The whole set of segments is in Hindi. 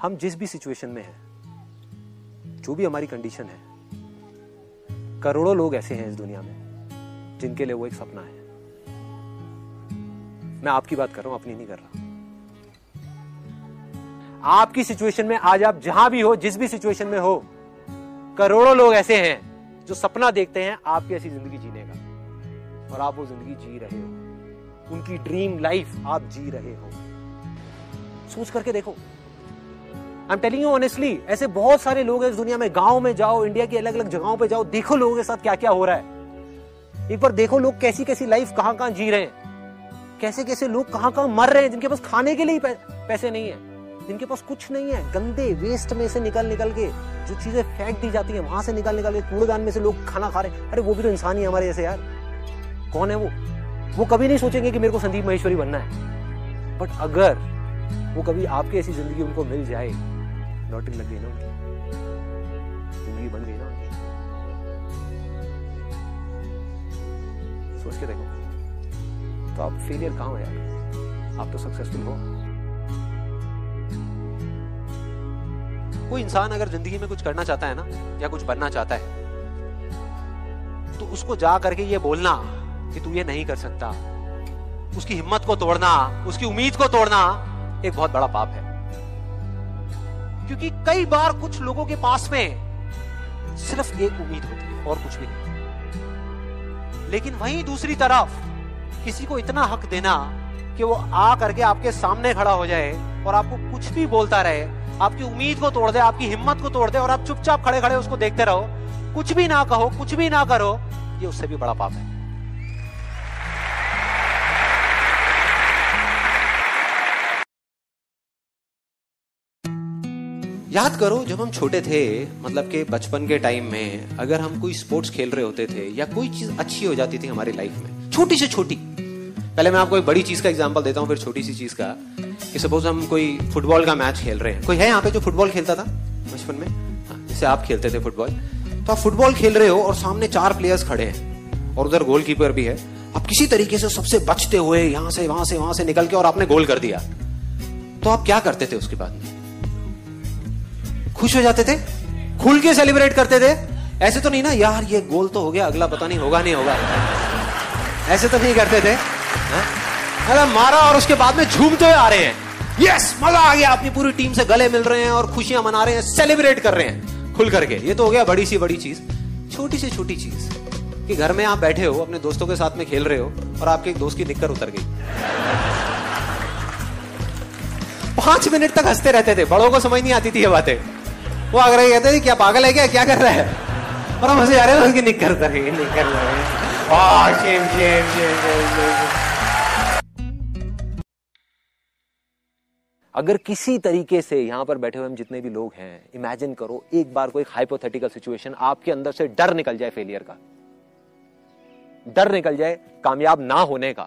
हम जिस भी सिचुएशन में हैं, जो भी हमारी कंडीशन है, करोड़ों लोग ऐसे हैं इस दुनिया में जिनके लिए वो एक सपना है। मैं आपकी बात कर रहा हूं, अपनी नहीं कर रहा। आपकी सिचुएशन में आज आप जहां भी हो, जिस भी सिचुएशन में हो, करोड़ों लोग ऐसे हैं जो सपना देखते हैं आपकी ऐसी जिंदगी जीने का, और आप वो जिंदगी जी रहे हो। उनकी ड्रीम लाइफ आप जी रहे हो। सोच करके देखो। I am telling you honestly, ऐसे बहुत सारे लोग हैं इस दुनिया में। गांव में जाओ, इंडिया की अलग अलग जगहों पे जाओ, देखो लोगों के साथ क्या क्या हो रहा है। एक बार देखो लोग कैसी कैसी लाइफ कहां कहां जी रहे हैं, कैसे कैसे लोग कहां कहां मर रहे हैं, जिनके पास खाने के लिए पैसे नहीं है, जिनके पास कुछ नहीं है। गंदे वेस्ट में से निकल निकल के जो चीजें फेंक दी जाती है, वहां से निकल निकल के कूड़ेदान में से लोग खाना खा रहे हैं। अरे वो भी तो इंसान ही हमारे जैसे यार। कौन है वो कभी नहीं सोचेंगे कि मेरे को संदीप महेश्वरी बनना है। बट अगर वो कभी आपकी ऐसी जिंदगी उनको मिल जाए, लॉटरी लग गई ना उनकी, जिंदगी बन गई ना उनकी। सोच के देखो। तो आप फेलियर कहां हो यार, आप तो सक्सेसफुल हो। कोई इंसान अगर जिंदगी में कुछ करना चाहता है ना, या कुछ बनना चाहता है, तो उसको जा करके ये बोलना कि तू ये नहीं कर सकता, उसकी हिम्मत को तोड़ना, उसकी उम्मीद को तोड़ना एक बहुत बड़ा पाप है। क्योंकि कई बार कुछ लोगों के पास में सिर्फ एक उम्मीद होती है और कुछ भी नहीं। लेकिन वहीं दूसरी तरफ किसी को इतना हक देना कि वो आ करके आपके सामने खड़ा हो जाए और आपको कुछ भी बोलता रहे, आपकी उम्मीद को तोड़ दे, आपकी हिम्मत को तोड़ दे, और आप चुपचाप खड़े खड़े उसको देखते रहो, कुछ भी ना कहो, कुछ भी ना करो, ये उससे भी बड़ा पाप है। याद करो जब हम छोटे थे, मतलब कि बचपन के टाइम में अगर हम कोई स्पोर्ट्स खेल रहे होते थे या कोई चीज अच्छी हो जाती थी हमारी लाइफ में, छोटी से छोटी। पहले मैं आपको एक बड़ी चीज का एग्जांपल देता हूँ, फिर छोटी सी चीज का। कि सपोज हम कोई फुटबॉल का मैच खेल रहे हैं। कोई है यहाँ पे जो फुटबॉल खेलता था बचपन में? हाँ, जैसे आप खेलते थे फुटबॉल। तो आप फुटबॉल खेल रहे हो और सामने 4 प्लेयर्स खड़े हैं और उधर गोलकीपर भी है। आप किसी तरीके से सबसे बचते हुए यहां से वहां से निकल के और आपने गोल कर दिया, तो आप क्या करते थे उसके बाद में? खुश हो जाते थे, खुल के सेलिब्रेट करते थे। ऐसे तो नहीं ना यार ये गोल तो हो गया, अगला पता नहीं होगा नहीं होगा, ऐसे तो नहीं करते थे। अरे मारा और उसके बाद में झूमते हुए आ रहे हैं, यस मजा आ गया, अपनी पूरी टीम से गले मिल रहे हैं और खुशियां मना रहे हैं, सेलिब्रेट कर रहे हैं खुल करके। ये तो हो गया बड़ी सी बड़ी चीज। छोटी से छोटी चीज कि घर में आप बैठे हो, अपने दोस्तों के साथ में खेल रहे हो और आपके एक दोस्त की निक्कर उतर गई। 5 मिनट तक हंसते रहते थे, बड़ों को समझ नहीं आती थी ये बातें। वो अगर कहते थे क्या पागल है क्या कर रहा है, और हम हंसे जा रहे हैं, उनकी निक्कर उतर गई, निक्कर उतर गई। Shem Shem Shem Shem. अगर किसी तरीके से यहां पर बैठे हुए हम जितने भी लोग हैं, इमेजिन करो एक बार कोई हाइपोथेटिकल सिचुएशन, आपके अंदर से डर निकल जाए फेलियर का, डर निकल जाए कामयाब ना होने का,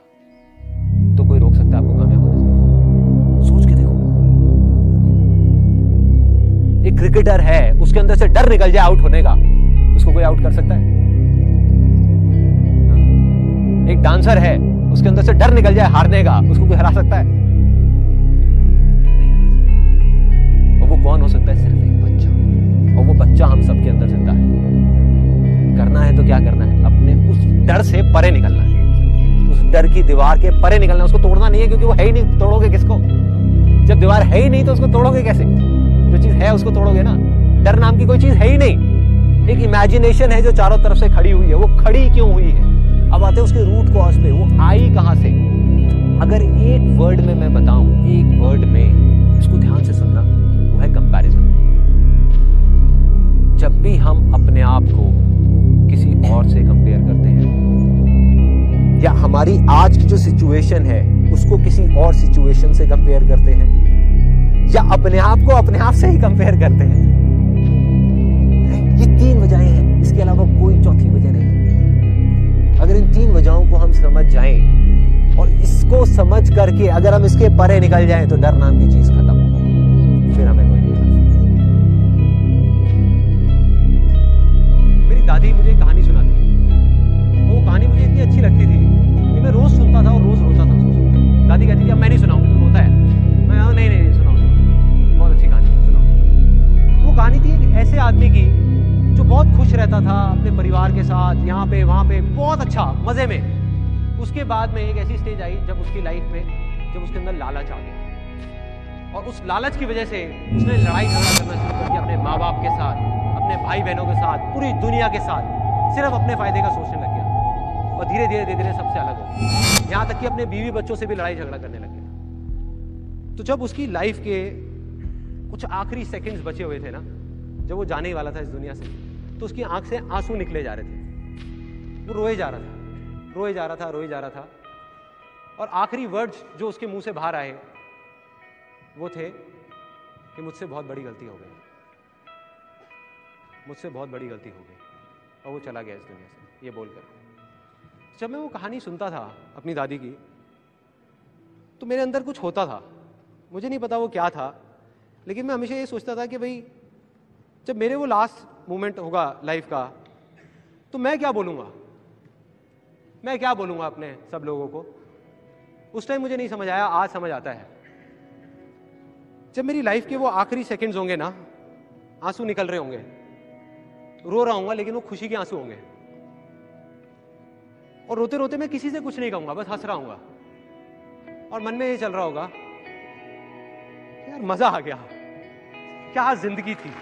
तो कोई रोक सकता है आपको कामयाब होने से? सोच के देखो। एक क्रिकेटर है, उसके अंदर से डर निकल जाए आउट होने का, उसको कोई आउट कर सकता है? एक डांसर है, उसके अंदर से डर निकल जाए हारने का, उसको कोई हरा सकता है? और वो कौन हो सकता है? सिर्फ एक बच्चा। और वो बच्चा हम सबके अंदर जिंदा है। करना है तो क्या करना है? अपने उस डर से परे निकलना है, उस डर की दीवार के परे निकलना है। उसको तोड़ना नहीं है, क्योंकि वो है ही नहीं। तोड़ोगे किसको? जब दीवार है ही नहीं तो उसको तोड़ोगे कैसे? जो चीज है उसको तोड़ोगे ना। डर नाम की कोई चीज है ही नहीं, एक इमेजिनेशन है जो चारों तरफ से खड़ी हुई है। वो खड़ी क्यों हुई है? अब आते हैं उसके रूट कॉज पे, वो आई कहां से? अगर एक वर्ड में मैं बताऊं, एक वर्ड में, इसको ध्यान से सुनना, वो है कंपैरिजन। जब भी हम अपने आप को किसी और से कंपेयर करते हैं, या हमारी आज की जो सिचुएशन है उसको किसी और सिचुएशन से कंपेयर करते हैं, या अपने आप को अपने आप से ही कंपेयर करते हैं, ये 3 वजहें हैं, इसके अलावा कोई चौथी वजह नहीं। अगर इन 3 वजहों को हम समझ जाएं और इसको समझ करके अगर हम इसके परे निकल जाएं, तो डर नाम की चीज खत्म, फिर हमें कोई नहीं कर सकता। मेरी दादी मुझे एक कहानी सुनाती थी, वो कहानी मुझे इतनी अच्छी लगती थी कि मैं रोज सुनता था और रोज रोता था। दादी कहती थी अब मैं नहीं सुनाऊंगी, तू रोता है। मैं नहीं सुनाऊं, बहुत अच्छी कहानी। साथ यहाँ पे वहां पे, बहुत अच्छा मजे में। उसके बाद में एक ऐसी स्टेज आई जब उसकी लाइफ में, जब उसके अंदर लालच आ गया, और उस लालच की वजह से उसने लड़ाई झगड़ा करना शुरू कर दिया अपने माँ बाप के साथ, अपने भाई बहनों के साथ, पूरी दुनिया के साथ, सिर्फ अपने फायदे का सोचने लग गया, और धीरे धीरे धीरे धीरे सबसे अलग हो गया, यहाँ तक कि अपने बीवी बच्चों से भी लड़ाई झगड़ा करने लग गया। तो जब उसकी लाइफ के कुछ आखिरी सेकंड्स बचे हुए थे ना, जब वो जाने ही वाला था इस दुनिया से, तो उसकी आंख से आंसू निकले जा रहे थे, वो रोए जा रहा था, रोए जा रहा था, रोए जा रहा था, और आखिरी वर्ड्स जो उसके मुंह से बाहर आए वो थे कि मुझसे बहुत बड़ी गलती हो गई, मुझसे बहुत बड़ी गलती हो गई, और वो चला गया इस दुनिया से, ये बोलकर। जब मैं वो कहानी सुनता था अपनी दादी की, तो मेरे अंदर कुछ होता था, मुझे नहीं पता वो क्या था, लेकिन मैं हमेशा ये सोचता था कि भाई जब मेरे वो लास्ट मोमेंट होगा लाइफ का, तो मैं क्या बोलूँगा, मैं क्या बोलूँगा अपने सब लोगों को। उस टाइम मुझे नहीं समझ आया, आज समझ आता है। जब मेरी लाइफ के वो आखिरी सेकंड्स होंगे ना, आंसू निकल रहे होंगे, रो रहा हूँगा, लेकिन वो खुशी के आंसू होंगे, और रोते रोते मैं किसी से कुछ नहीं कहूँगा, बस हंस रहा हूँगा, और मन में ये चल रहा होगा यार मजा आ गया, क्या जिंदगी थी।